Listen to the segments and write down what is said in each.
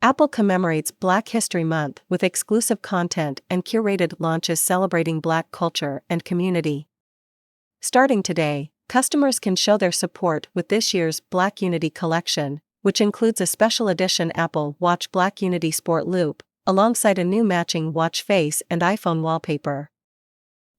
Apple commemorates Black History Month with exclusive content and curated launches celebrating Black culture and community. Starting today, customers can show their support with this year's Black Unity collection, which includes a special edition Apple Watch Black Unity Sport Loop, alongside a new matching watch face and iPhone wallpaper.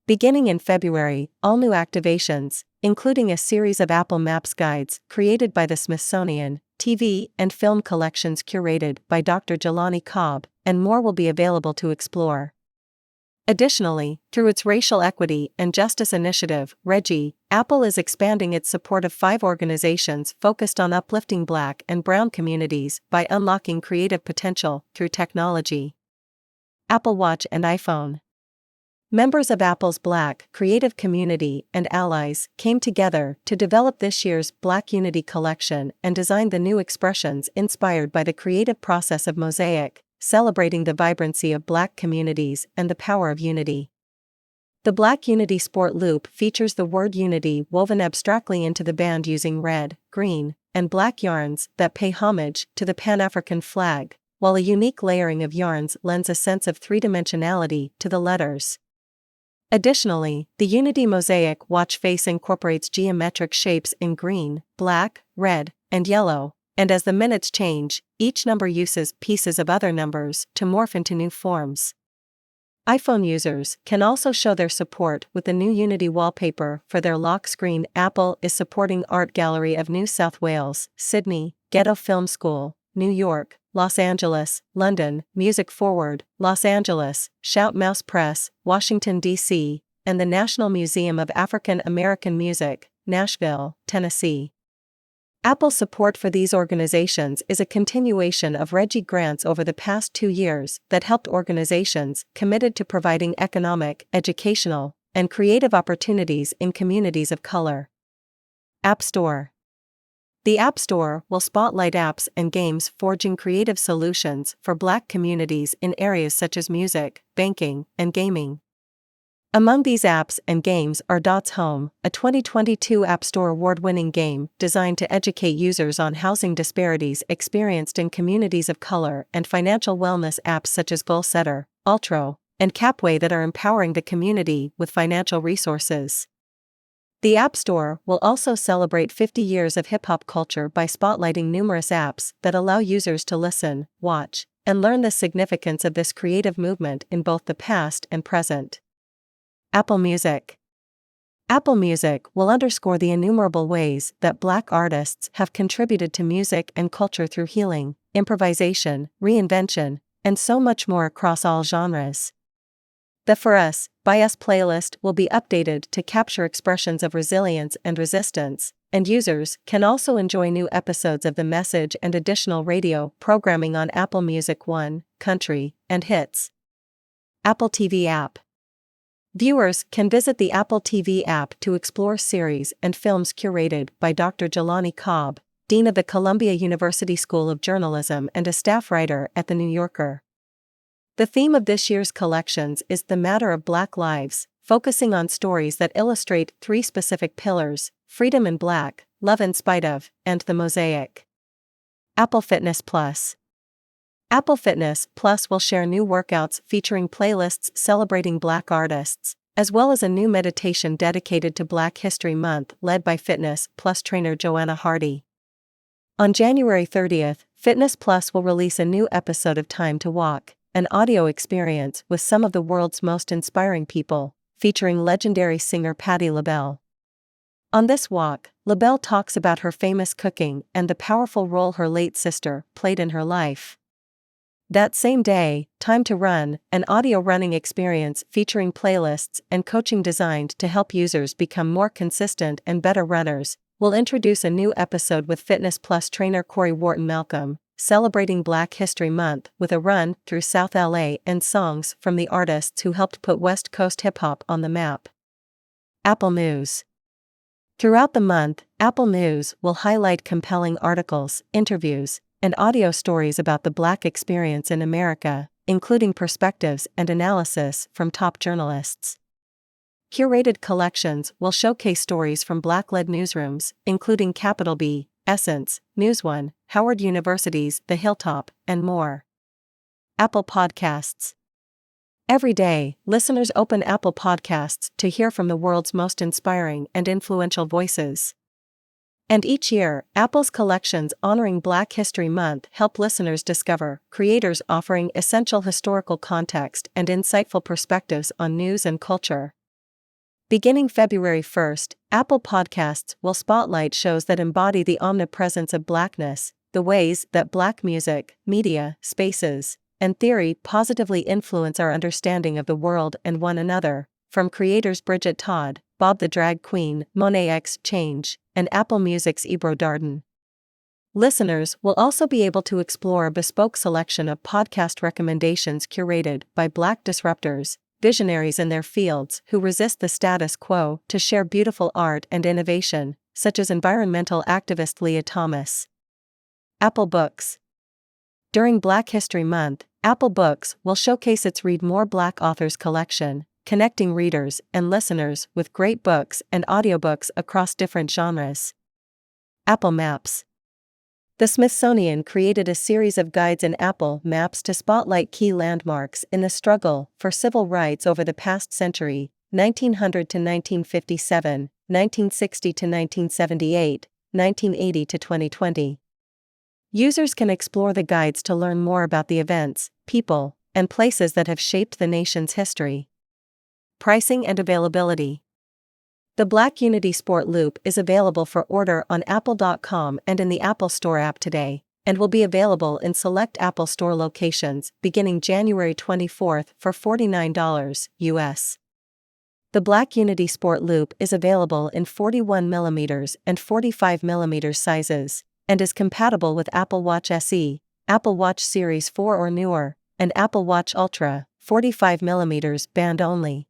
Beginning in February, all new activations, including a series of Apple Maps guides created by the Smithsonian, TV and film collections curated by Dr. Jelani Cobb, and more will be available to explore. Additionally, through its racial equity and justice initiative, REGI, Apple is expanding its support of 5 organizations focused on uplifting Black and Brown communities by unlocking creative potential through technology. Apple Watch and iPhone. Members of Apple's Black creative community and allies came together to develop this year's Black Unity collection and design the new expressions inspired by the creative process of Mosaic, celebrating the vibrancy of Black communities and the power of unity. The Black Unity Sport Loop features the word unity woven abstractly into the band using red, green, and black yarns that pay homage to the Pan-African flag, while a unique layering of yarns lends a sense of three-dimensionality to the letters. Additionally, the Unity Mosaic watch face incorporates geometric shapes in green, black, red, and yellow, and as the minutes change, each number uses pieces of other numbers to morph into new forms. iPhone users can also show their support with the new Unity wallpaper for their lock screen. Apple is supporting Art Gallery of New South Wales, Sydney, Ghetto Film School, New York, Los Angeles, London, Music Forward, Los Angeles, Shout Mouse Press, Washington, D.C., and the National Museum of African American Music, Nashville, Tennessee. Apple's support for these organizations is a continuation of REGI grants over the past 2 years that helped organizations committed to providing economic, educational, and creative opportunities in communities of color. App Store. The App Store will spotlight apps and games forging creative solutions for Black communities in areas such as music, banking, and gaming. Among these apps and games are Dots Home, a 2022 App Store award-winning game designed to educate users on housing disparities experienced in communities of color, and financial wellness apps such as Goalsetter, Altro, and Capway that are empowering the community with financial resources. The App Store will also celebrate 50 years of hip-hop culture by spotlighting numerous apps that allow users to listen, watch, and learn the significance of this creative movement in both the past and present. Apple Music. Apple Music will underscore the innumerable ways that Black artists have contributed to music and culture through healing, improvisation, reinvention, and so much more across all genres. The For Us, By Us playlist will be updated to capture expressions of resilience and resistance, and users can also enjoy new episodes of The Message and additional radio programming on Apple Music One, Country, and Hits. Apple TV app. Viewers can visit the Apple TV app to explore series and films curated by Dr. Jelani Cobb, Dean of the Columbia University School of Journalism and a staff writer at The New Yorker. The theme of this year's collections is The Matter of Black Lives, focusing on stories that illustrate 3 specific pillars: freedom in Black, love in spite of, and the mosaic. Apple Fitness Plus. Apple Fitness Plus will share new workouts featuring playlists celebrating Black artists, as well as a new meditation dedicated to Black History Month led by Fitness Plus trainer Joanna Hardy. On January 30th, Fitness Plus will release a new episode of Time to Walk, an audio experience with some of the world's most inspiring people, featuring legendary singer Patti LaBelle. On this walk, LaBelle talks about her famous cooking and the powerful role her late sister played in her life. That same day, Time to Run, an audio running experience featuring playlists and coaching designed to help users become more consistent and better runners, will introduce a new episode with Fitness Plus trainer Corey Wharton Malcolm, celebrating Black History Month with a run through South LA and songs from the artists who helped put West Coast hip-hop on the map. Apple News. Throughout the month, Apple News will highlight compelling articles, interviews, and audio stories about the Black experience in America, including perspectives and analysis from top journalists. Curated collections will showcase stories from Black-led newsrooms, including Capital B, Essence, NewsOne, Howard University's The Hilltop, and more. Apple Podcasts. Every day, listeners open Apple Podcasts to hear from the world's most inspiring and influential voices. And each year, Apple's collections honoring Black History Month help listeners discover creators offering essential historical context and insightful perspectives on news and culture. Beginning February 1st, Apple Podcasts will spotlight shows that embody the omnipresence of Blackness, the ways that Black music, media, spaces, and theory positively influence our understanding of the world and one another, from creators Bridget Todd, Bob the Drag Queen, Monet X Change, and Apple Music's Ebro Darden. Listeners will also be able to explore a bespoke selection of podcast recommendations curated by Black disruptors, visionaries in their fields who resist the status quo to share beautiful art and innovation, such as environmental activist Leah Thomas. Apple Books. During Black History Month, Apple Books will showcase its Read More Black Authors collection, connecting readers and listeners with great books and audiobooks across different genres. Apple Maps. The Smithsonian created a series of guides in Apple Maps to spotlight key landmarks in the struggle for civil rights over the past century, 1900 to 1957, 1960 to 1978, 1980 to 2020. Users can explore the guides to learn more about the events, people, and places that have shaped the nation's history. Pricing and availability. The Black Unity Sport Loop is available for order on Apple.com and in the Apple Store app today, and will be available in select Apple Store locations beginning January 24th for $49 US. The Black Unity Sport Loop is available in 41mm and 45mm sizes, and is compatible with Apple Watch SE, Apple Watch Series 4 or newer, and Apple Watch Ultra, 45mm band only.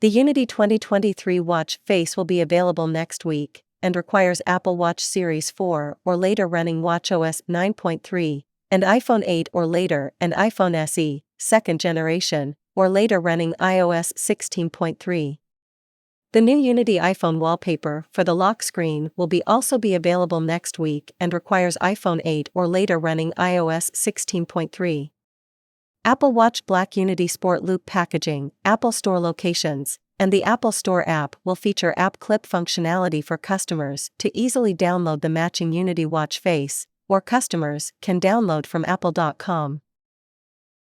The Unity 2023 watch face will be available next week, and requires Apple Watch Series 4 or later running watchOS 9.3, and iPhone 8 or later and iPhone SE, second generation, or later running iOS 16.3. The new Unity iPhone wallpaper for the lock screen will also be available next week and requires iPhone 8 or later running iOS 16.3. Apple Watch Black Unity Sport Loop packaging, Apple Store locations, and the Apple Store app will feature app clip functionality for customers to easily download the matching Unity watch face, or customers can download from Apple.com.